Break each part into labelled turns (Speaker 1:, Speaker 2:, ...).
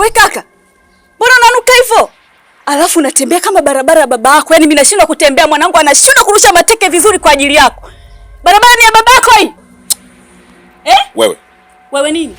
Speaker 1: We kaka, mbona unanuka hivyo? Alafu unatembea kama barabara ya baba yako. Yaani mimi nashindwa kutembea, mwanangu anashindwa kurusha mateke vizuri kwa ajili yako. Barabara ni ya baba yako hii. Wewe nini?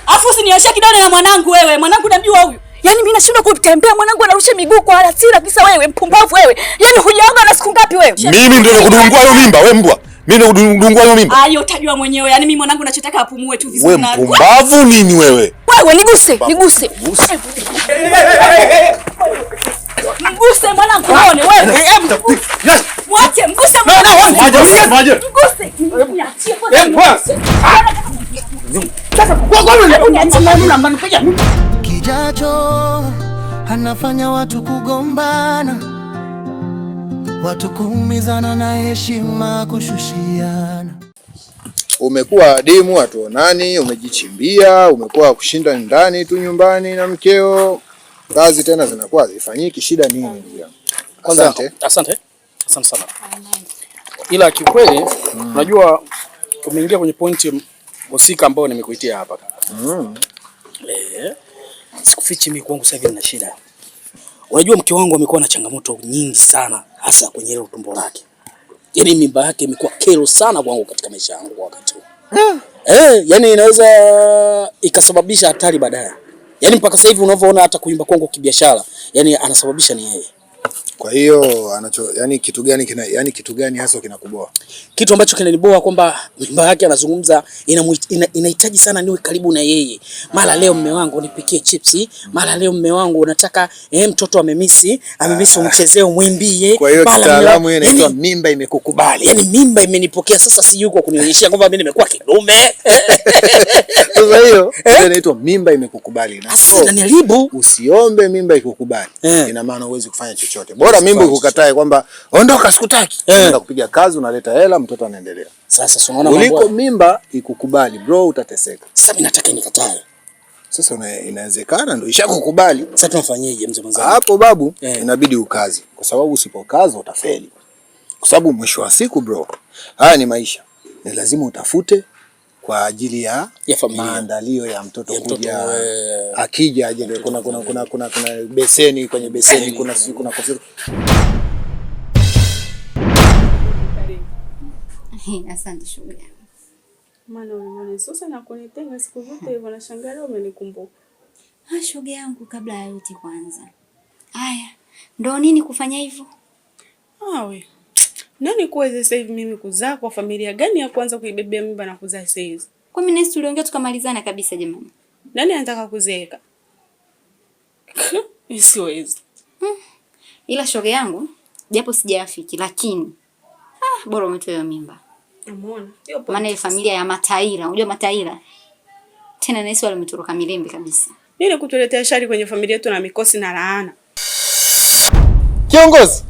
Speaker 1: Afu usinioshe kidole na mwanangu wewe. Mwanangu unamjua huyu. Yaani mimi nashindwa kutembea, mwanangu anarusha miguu kwa hasira kisa wewe mpumbavu wewe. Yaani hujaoga na siku ngapi wewe?
Speaker 2: Mimi ndio nakudungua hiyo mimba wewe mbwa. Mimi ndio nakudungua hiyo mimba.
Speaker 1: Hayo utajua mwenyewe. Yaani mimi mwanangu nachotaka apumue tu vizuri
Speaker 2: na. Wewe mpumbavu nini wewe?
Speaker 1: Wewe niguse. Mguse mwanangu uone wewe. Mwache mguse mwanangu. Mguse. Niachie kwanza. Sasa kwa
Speaker 3: Kijacho anafanya watu kugombana, watu kuumizana na heshima kushushiana.
Speaker 4: Umekuwa adimu, hatuonani, umejichimbia, umekuwa kushinda ndani tu nyumbani na mkeo. Kazi tena zinakuwa zifanyiki, shida nini?
Speaker 5: Asante sana. Ila kiukweli unajua umeingia kwenye pointi husika ambayo nimekuitia hapa. Sikufichi mimi kwangu sasa hivi nina shida. Unajua mke wangu amekuwa na changamoto nyingi sana, hasa kwenye ile tumbo lake. Yaani mimba yake imekuwa kero sana kwangu katika maisha yangu kwa wakati huu. Yaani inaweza ikasababisha hatari baadaye. Yaani mpaka sasa hivi unavyoona hata kuimba kwangu kibiashara, yaani anasababisha ni yeye.
Speaker 4: Kwa hiyo kitu gani hasa kinakuboa?
Speaker 5: Kitu ambacho kinaniboa kwamba mimba yake anazungumza inahitaji sana niwe karibu na yeye. Mara leo mume wangu nipikie chipsi, mara leo mume wangu nataka mtoto amemisi umchezee umwimbie.
Speaker 4: Kwa hiyo kitaalamu hiyo inaitwa mimba imekukubali.
Speaker 5: Yaani mimba imenipokea sasa, si yuko kunionyesha kwamba mimi nimekuwa kidume.
Speaker 4: Sasa hiyo inaitwa mimba imekukubali. Na
Speaker 5: unaniharibu.
Speaker 4: Usiombe mimba ikukubali. Ina maana huwezi kufanya chochote. Bora mimba ikukatae kwamba ondoka sikutaki. Unaenda kupiga kazi, unaleta hela, mtoto anaendelea.
Speaker 5: Sasa unaona mambo.
Speaker 4: Uliko mimba ikukubali, bro, utateseka.
Speaker 5: Sasa mimi nataka nikatae.
Speaker 4: Sasa inawezekana ndio ishakukubali.
Speaker 5: Sasa tunafanyaje mzee mwanangu?
Speaker 4: Hapo babu, inabidi ukaze. Kwa sababu usipokaza utafeli. Kwa sababu mwisho wa siku bro, haya ni maisha. Ni lazima utafute kwa ajili ya maandalio ya mtoto kuja. Akija aje kuna beseni, kwenye beseni kuna kofi.
Speaker 6: Asante shoga.
Speaker 7: Maana unaona sasa na kunitenga siku zote hivyo, na shangaa umenikumbuka.
Speaker 6: Shoga yangu, kabla ya yote kwanza. Haya, ndo nini kufanya hivyo?
Speaker 7: We. Nani kuweza sasa hivi mimi kuzaa kwa familia gani ya kwanza kuibebea mimba na kuzaa sasa hivi?
Speaker 6: Kwa mimi nesi tuliongea tukamalizana kabisa jamani.
Speaker 7: Nani anataka kuzeeka? Siwezi.
Speaker 6: Ila shoga yangu, japo sijafiki lakini bora umetoa hiyo mimba.
Speaker 7: Umeona?
Speaker 6: Maana ile familia ya mataira, unajua mataira? Tena nesi wale wametoroka milembe kabisa.
Speaker 7: Nini kutuletea shari kwenye familia yetu na mikosi na laana?
Speaker 4: Kiongozi.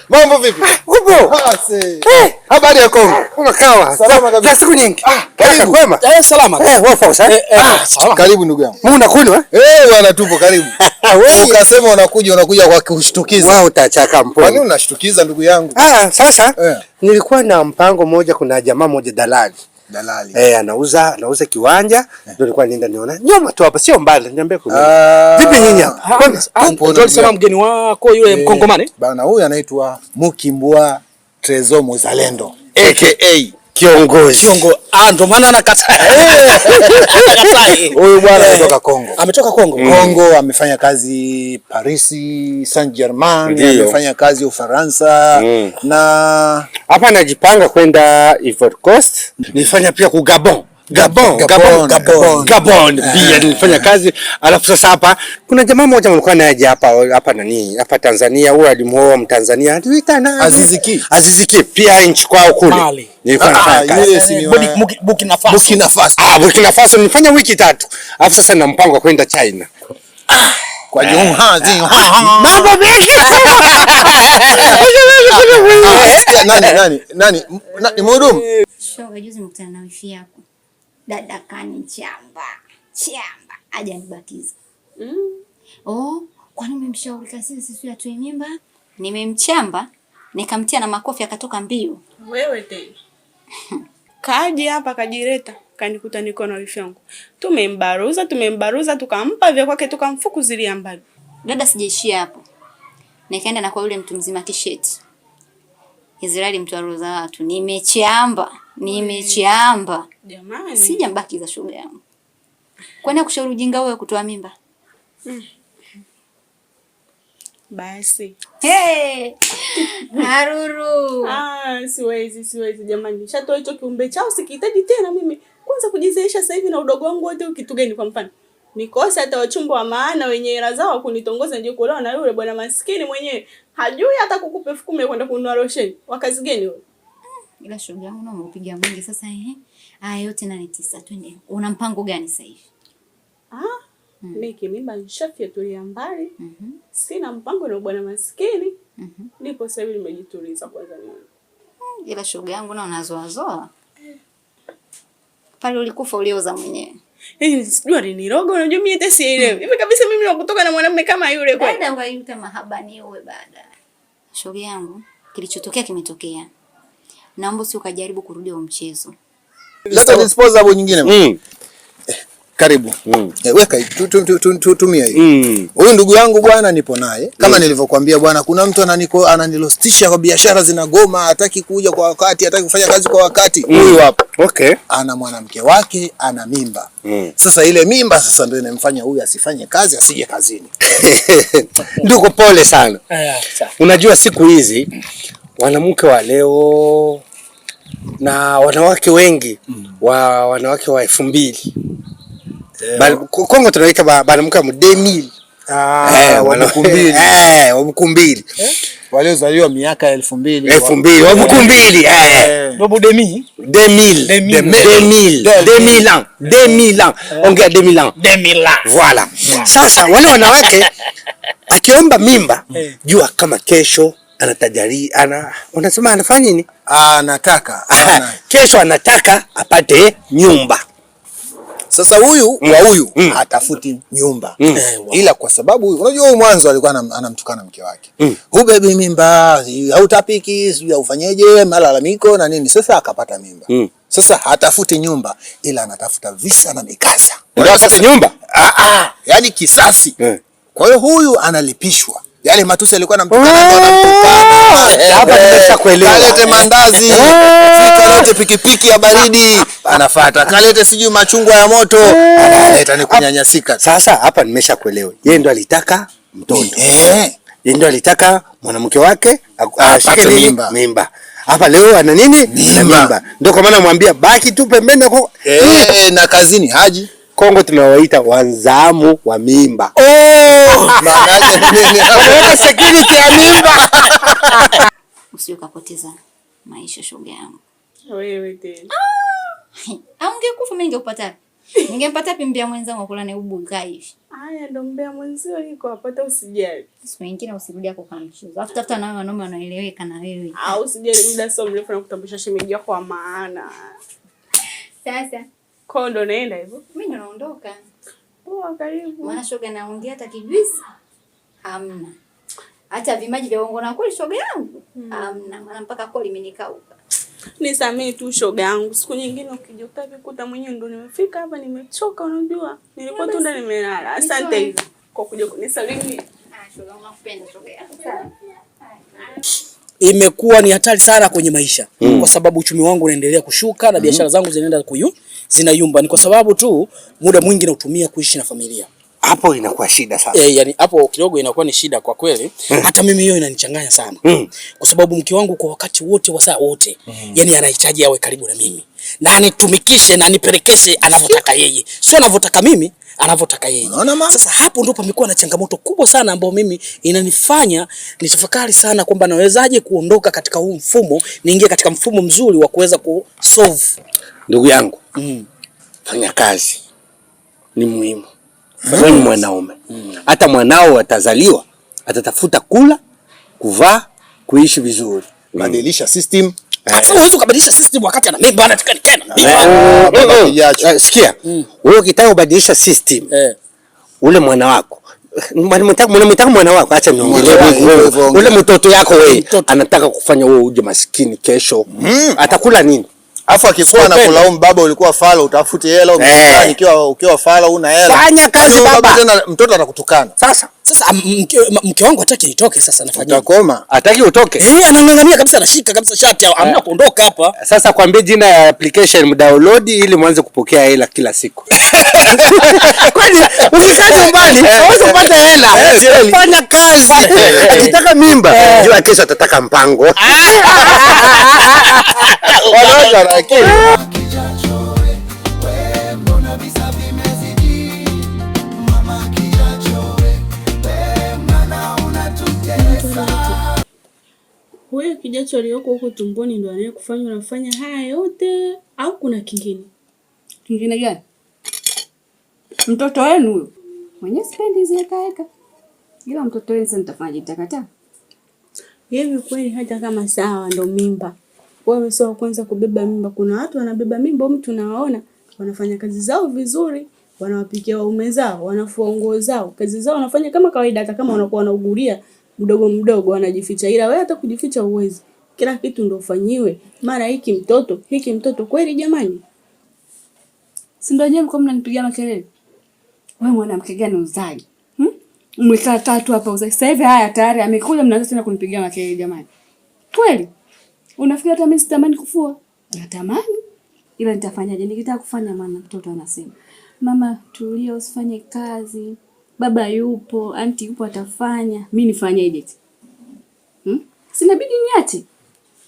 Speaker 4: Mambo vipi? Upo? Habari ya Kongo?
Speaker 3: Umekawa?
Speaker 4: Salama kabisa.
Speaker 3: Siku nyingi.
Speaker 4: Karibu.
Speaker 3: Kwema?
Speaker 5: Salama.
Speaker 3: Wewe poa
Speaker 4: salama. Karibu ndugu yangu.
Speaker 3: Mungu nakunywa?
Speaker 4: Bwana tupo karibu. Wewe ukasema unakuja kwa kushtukiza.
Speaker 3: Wewe utachaka mponi.
Speaker 4: Kwa nini unashtukiza ndugu yangu?
Speaker 3: Sasa nilikuwa na mpango moja, kuna jamaa moja dalali. Anauza kiwanja, ndio nilikuwa nienda niona. Nyoma tu hapa sio mbali, niambie kwa. Vipi nyinyi hapa?
Speaker 5: Ndio sema mgeni wako yule Mkongomani?
Speaker 4: Bana huyu anaitwa Mukimbwa Trezor Muzalendo aka
Speaker 3: kiongozi.
Speaker 5: Ndio maana anakataa.
Speaker 4: Huyu bwana anatoka Kongo.
Speaker 5: Ametoka Kongo.
Speaker 4: Kongo amefanya kazi Paris Saint-Germain, amefanya kazi Ufaransa na
Speaker 3: hapa anajipanga kwenda Ivory Coast. Nilifanya pia ku Gabon. Pia nilifanya kazi. Alafu sasa hapa kuna jamaa mmoja mlikuwa naye hapa Tanzania, huyo alimuoa Mtanzania. Aziziki pia nchi kwao kule. Nilikuwa nafanya kazi.
Speaker 5: Burkina Faso.
Speaker 3: Burkina Faso nilifanya wiki 3. Alafu sasa nina mpango kwenda China.
Speaker 4: Kwa Jonghazi.
Speaker 3: Mambo mengi.
Speaker 4: Nani mhudumu?
Speaker 6: Shoga, juzi mkutana na wifi yako. Dada kani chamba. Aje nibatiza. Kwani umemshauri kasi sisi atoe mimba? Nimemchamba, nikamtia na makofi akatoka mbio.
Speaker 7: Wewe tena. Kaje hapa kajireta. kanikuta niko na wifi yangu. Tumembaruza tukampa vya kwake tukamfukuzilia mbali.
Speaker 6: Dada, sijaishia hapo. Nikaenda na kwa yule mtu mzima t-shirt. Israeli mtu aroza watu. Nimechiamba.
Speaker 7: Jamani.
Speaker 6: Sijambaki za shoga yangu. Kwani kushauri ujinga wewe kutoa mimba?
Speaker 7: Basi.
Speaker 6: Hey! Haruru.
Speaker 7: Siwezi jamani. Nishatoa hicho kiumbe chao sikihitaji tena mimi. Kwanza kujizeesha sasa hivi na udogo wangu wote kitu gani kwa mfano? Nikose hata wachumba wa maana wenye hela zao kunitongoza ndio kuolewa na yule bwana maskini mwenyewe. Hajui hata kukupa 10,000 kwenda kununua losheni. Wakazi gani wewe?
Speaker 6: Ila shoga yangu unapiga mwingi sasa Haya yote 9 twende. Una mpango gani sasa hivi?
Speaker 7: Mimi mimba nishafyatulia mbali. Sina mpango na bwana maskini. Nipo sasa hivi nimejituliza kwanza mimi.
Speaker 6: Ila shoga yangu na unazoazoa. Pale ulikufa ulioza mwenyewe.
Speaker 7: Sijui aliniroga, unajua mimi hata sielewi. Hivi kabisa mimi nakutoka na mwanamume kama yule kwa.
Speaker 6: Dada wayuta mahabani uwe baada. Shoga yangu, kilichotokea kimetokea. Naomba ukajaribu kurudi wa mchezo.
Speaker 4: Leta disposable nyingine. Karibu. Weka tumia hii. Huyu ndugu yangu bwana nipo naye. Kama nilivyokuambia bwana, kuna mtu ananilostisha kwa biashara zinagoma, hataki kuja kwa wakati, hataki kufanya kazi kwa wakati. Huyu hapa.
Speaker 3: Okay.
Speaker 4: Ana mwanamke wake, ana mimba. Sasa ile mimba sasa ndio inamfanya huyu asifanye kazi, asije kazini.
Speaker 3: Ndugu pole sana. Unajua siku hizi wanawake wa leo na wanawake wengi wanawake wa 2000 Kongo tunaita banamka mu 2000 wabukumbili
Speaker 4: waliozaliwa miaka 2000
Speaker 3: wabukumbili
Speaker 5: Bobo 2000
Speaker 3: ongea 2000 voilà. Sasa wale wanawake akiomba mimba jua kama kesho unasema anafanya nini?
Speaker 4: Anataka
Speaker 3: kesho anataka apate nyumba.
Speaker 4: Sasa huyu hatafuti nyumba. Ila kwa sababu huyu unajua huyu mwanzo alikuwa anamtukana mke wake. Hubebi mimba, hautapiki, sijui ufanyeje, malalamiko na nini. Sasa akapata mimba. Sasa hatafuti nyumba ila anatafuta visa na mikasa.
Speaker 3: Unataka nyumba?
Speaker 4: Yaani kisasi. Kwa hiyo huyu analipishwa. Yale matusi alikuwa anamtukana.
Speaker 3: Hapa nimeshakuelewa.
Speaker 4: Kalete mandazi, kalete pikipiki ya baridi, anafuata. Kalete sijui machungwa ya moto, analeta ni kunyanyasika.
Speaker 3: Sasa hapa nimeshakuelewa. Yeye ndo alitaka mtoto. Yeye ndo alitaka mwanamke wake ashike mimba. Hapa leo ana nini? Mimba. Ndio kwa maana mwambia baki tu pembeni
Speaker 4: na kazini haji.
Speaker 3: Kongo tunawaita wanzamu wa mimba.
Speaker 4: Maana security ya mimba.
Speaker 6: Usiokapoteza maisha shoga yangu.
Speaker 7: Wewe tena.
Speaker 6: Ungekufa mimi ningekupata. Ningempata pimbia mwenzangu kula na ubu kaa hivi.
Speaker 7: Haya ndo mbea mwenzio yuko hapata usijali.
Speaker 6: Siku nyingine usirudi hapo kwa mchezo. After na wanaume wanaeleweka na wewe.
Speaker 7: Usijali muda sio mrefu na kutambulisha shemeji yako kwa maana.
Speaker 6: Sasa
Speaker 7: kondo naenda hivyo.
Speaker 6: Mimi naondoka.
Speaker 7: Karibu.
Speaker 6: Maana shoga naongea hata kijuisi. Hamna. Hata vimaji vya uongo na kweli shoga yangu. Hamna. Maana mpaka kweli imenikauka.
Speaker 7: Nisamee tu shoga yangu. Siku nyingine ukija utakikuta mwenyewe ndo nimefika hapa nimechoka unajua. Nilikuwa tu ndani nimelala. Asante hivi kwa kuja kunisalimia.
Speaker 6: Shoga nakupenda shoga yangu.
Speaker 5: Imekuwa ni hatari sana kwenye maisha kwa sababu uchumi wangu unaendelea kushuka na biashara zangu zinaenda zinayumba. Ni kwa sababu tu muda mwingi nautumia kuishi na familia.
Speaker 3: Hapo inakuwa shida sana.
Speaker 5: Yani hapo kidogo inakuwa ni shida kwa kweli. Hata mimi hiyo inanichanganya sana. Kwa sababu mke wangu kwa wakati wote wa saa wote yani anahitaji awe karibu na mimi. Na anitumikishe na anipelekeshe anavyotaka yeye. Sio anavyotaka mimi, anavyotaka yeye. Sasa hapo ndipo pamekuwa na changamoto kubwa sana ambayo mimi inanifanya nitafakari sana kwamba nawezaje kuondoka katika huu mfumo niingie katika mfumo mzuri wa kuweza kusolve.
Speaker 3: Ndugu yangu, fanya kazi. Ni muhimu. Wewe ni mwanaume. Hata mwanao atazaliwa, atatafuta kula, kuvaa, kuishi vizuri.
Speaker 4: Badilisha system.
Speaker 5: Hata huwezi kubadilisha system wakati ana mimba anataka tena.
Speaker 3: Sikia. Wewe ukitaka kubadilisha system. Ule mwana wako. Mwanamtaka mwana wako acha niongelee. Ule mtoto yako wewe anataka kufanya wewe uje maskini kesho. Atakula nini?
Speaker 4: Afu akikuwa na kulaumu baba ulikuwa fala utafute hela umekani ukiwa fala una hela.
Speaker 3: Fanya kazi baba.
Speaker 4: Tena mtoto atakutukana.
Speaker 5: Sasa mke wangu hataki nitoke sasa nafanya.
Speaker 3: Utakoma. Hataki utoke.
Speaker 5: Anang'ang'ania kabisa anashika kabisa shati amna kuondoka hapa.
Speaker 3: Sasa kwambie jina ya application mdownload ili mwanze kupokea hela kila siku. Kwani ukisema mbali unaweza kupata hela. Fanya kazi. Akitaka mimba, jua kesho atataka mpango.
Speaker 7: Huyo kijacho aliyoko huko tumboni ndo anayekufanya unafanya haya yote au kuna kingine?
Speaker 1: Kingine gani? Mtoto wenu huyo. Mwenye sipendi zikaeka. Ila mtoto wenu sasa nitafanya nitakataa.
Speaker 7: Hivi kweli hata kama sawa ndo mimba. Wewe sio kwanza kubeba mimba. Kuna watu wanabeba mimba mtu nawaona wanafanya kazi zao vizuri, wanawapikia waume zao, wanafua nguo zao. Kazi zao wanafanya kama kawaida hata kama wanakuwa wanaugulia mdogo mdogo wanajificha. Ila wewe hata kujificha uwezi. Kila kitu ndo ufanyiwe. Mara hiki mtoto kweli jamani.
Speaker 1: Si ndio nyewe mko mnanipigia makelele? Wewe mwanamke gani uzaji? Mmekaa tatu hapa uzaji. Sasa hivi haya tayari amekuja mnaanza tena kunipigia makelele jamani. Kweli? Unafikiri hata mimi sitamani kufua? Natamani. Ila nitafanyaje? Nikitaka kufanya maana mtoto anasema, "Mama tulia usifanye kazi. Baba yupo, anti yupo atafanya. Mimi nifanyeje?" Sina bidii niache.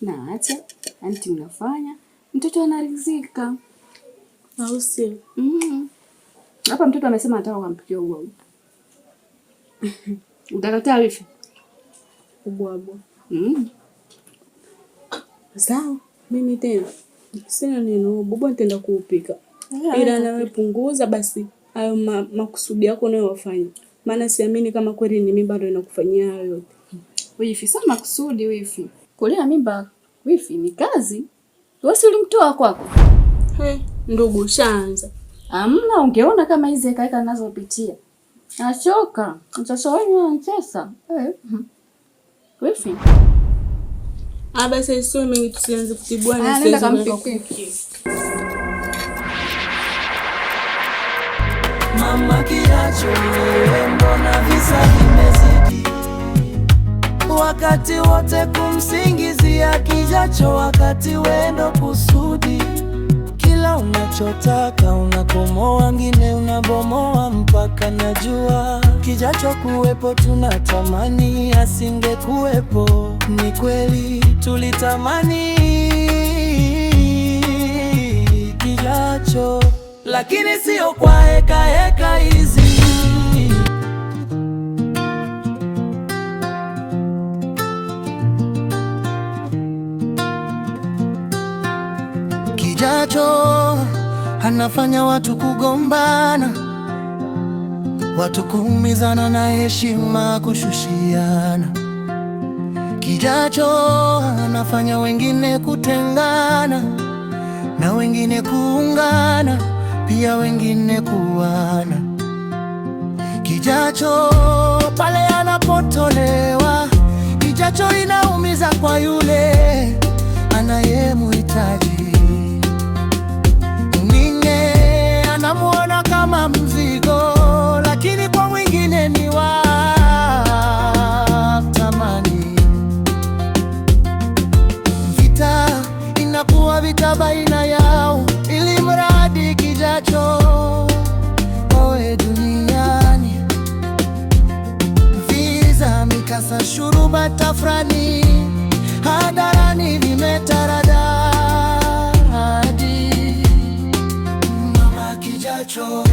Speaker 1: Naacha. Anti unafanya. Mtoto anaridhika.
Speaker 7: Au sio?
Speaker 1: Hapa mtoto amesema anataka kumpikia ugali. Utakataa wifi?
Speaker 7: Ubwabwa. Sawa, mimi tena sina neno, baba nitaenda kuupika. Ila nawe punguza basi hayo makusudi yako unayofanya. Maana siamini kama kweli ni mimba ndio inakufanyia hayo yote.
Speaker 1: Wifi, sasa makusudi wifi. Kulea mimba wifi ni kazi. Wewe ulimtoa kwako.
Speaker 7: Ndugu shaanza.
Speaker 1: Amna, ungeona kama hizi kaeka ninazopitia. Nachoka. Mtoto wangu anacheza. Wifi.
Speaker 7: Basi sio mimi tusianze kutibuana
Speaker 1: sasa kama
Speaker 8: Mama kiacho mbona visa vimezidi, wakati wote kumsingizia kijacho, wakati wendo kusudi. Kila unachotaka unakomoa, wengine unabomoa, mpaka najua kijacho kuwepo tunatamani asingekuwepo. Ni kweli tulitamani kijacho, lakini sio kwa heka hizi. Kijacho anafanya watu kugombana, watu kuumizana na heshima kushushiana. Kijacho anafanya wengine kutengana na wengine kuungana, pia wengine kuwana. Kijacho pale anapotolewa, kijacho inaumiza kwa yule anayemuhitaji. Mwingine anamuona kama mzigo, lakini kwa mwingine ni wa thamani. Vita inakuwa vita baina yao, ili mradi kijacho owe duniani. Visa, mikasa, shuruba, tafrani, hadarani vimetaradadi. Mama kijacho